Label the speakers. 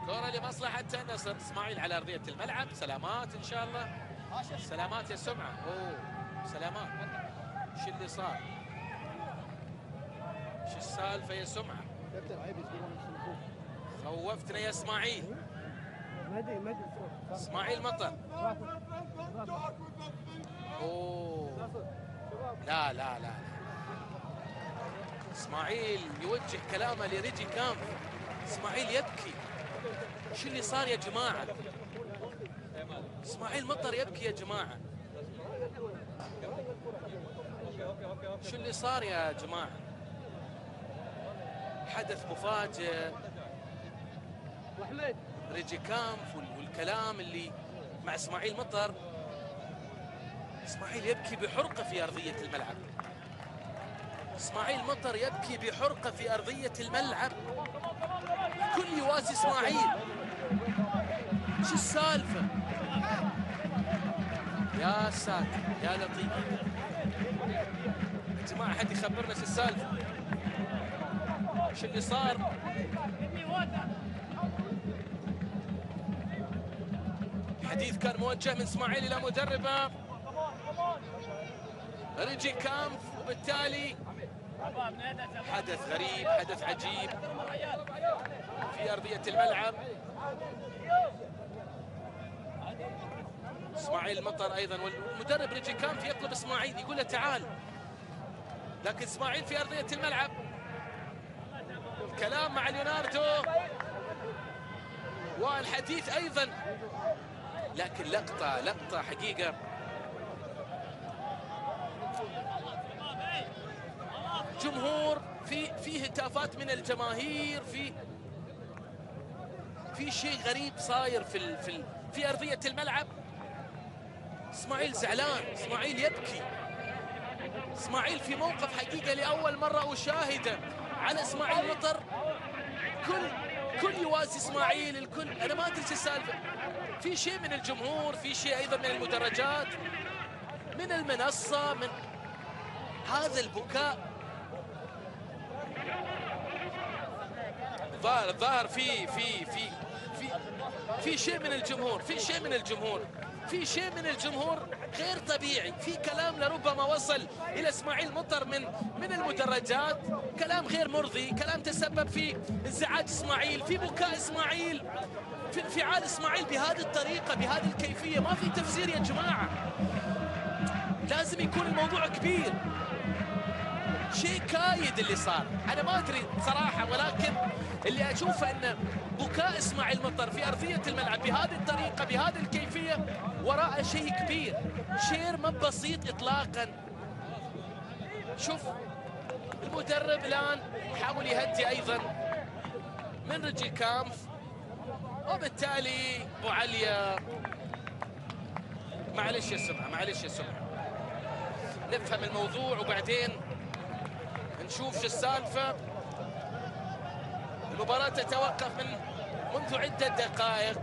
Speaker 1: كرة لمصلحة النصر. اسماعيل على ارضية الملعب. سلامات ان شاء الله. سلامات يا سمعة. اوه سلامات. شو اللي صار؟ شو السالفة يا سمعة؟ خوفتنا يا اسماعيل. اسماعيل مطر. اوه لا لا لا. اسماعيل يوجه كلامه لريجي كامف. اسماعيل يبكي. شو اللي صار يا جماعة؟ اسماعيل مطر يبكي يا جماعة. شو اللي صار يا جماعة؟ حدث مفاجئ. ريجي كامف والكلام اللي مع اسماعيل مطر. اسماعيل يبكي بحرقة في أرضية الملعب. اسماعيل مطر يبكي بحرقة في أرضية الملعب. الكل يواسي اسماعيل. شو السالفة؟ يا ساتر يا لطيف. يا جماعة حد يخبرنا شو السالفة؟ شو اللي صار؟ الحديث كان موجه من اسماعيل إلى مدربه ريجي كامف، وبالتالي حدث غريب، حدث عجيب في أرضية الملعب. اسماعيل مطر أيضا، والمدرب ريجي كامف يطلب اسماعيل، يقول له تعال، لكن اسماعيل في أرضية الملعب. الكلام مع ليوناردو والحديث أيضا، لكن لقطة حقيقة. جمهور، في هتافات من الجماهير، في شيء غريب صاير في أرضية الملعب. اسماعيل زعلان، اسماعيل يبكي. اسماعيل في موقف حقيقة لأول مرة أشاهده على اسماعيل مطر. كل يواسي اسماعيل، الكل. أنا ما أدري شو السالفة. في شيء من الجمهور، في شيء أيضا من المدرجات، من المنصة، من هذا البكاء. الظاهر في شيء من الجمهور، في شيء من الجمهور غير طبيعي. في كلام لربما وصل الى اسماعيل مطر من المدرجات، كلام غير مرضي، كلام تسبب في انزعاج اسماعيل، في بكاء اسماعيل، في انفعال اسماعيل بهذه الطريقة، بهذه الكيفية. ما في تفسير يا جماعة. لازم يكون الموضوع كبير، شيء كايد اللي صار. انا ما ادري صراحة، ولكن اللي اشوفه ان بكاء اسماعيل مطر في ارضية الملعب بهذه الطريقة بهذه الكيفية وراء شيء كبير، شير ما بسيط اطلاقا. شوف المدرب الان يحاول يهدي ايضا من ريجي كامف، وبالتالي ابو عليا. معلش يا سمعة، نفهم الموضوع وبعدين نشوف شو السالفة. المباراة تتوقف منذ عدة دقائق.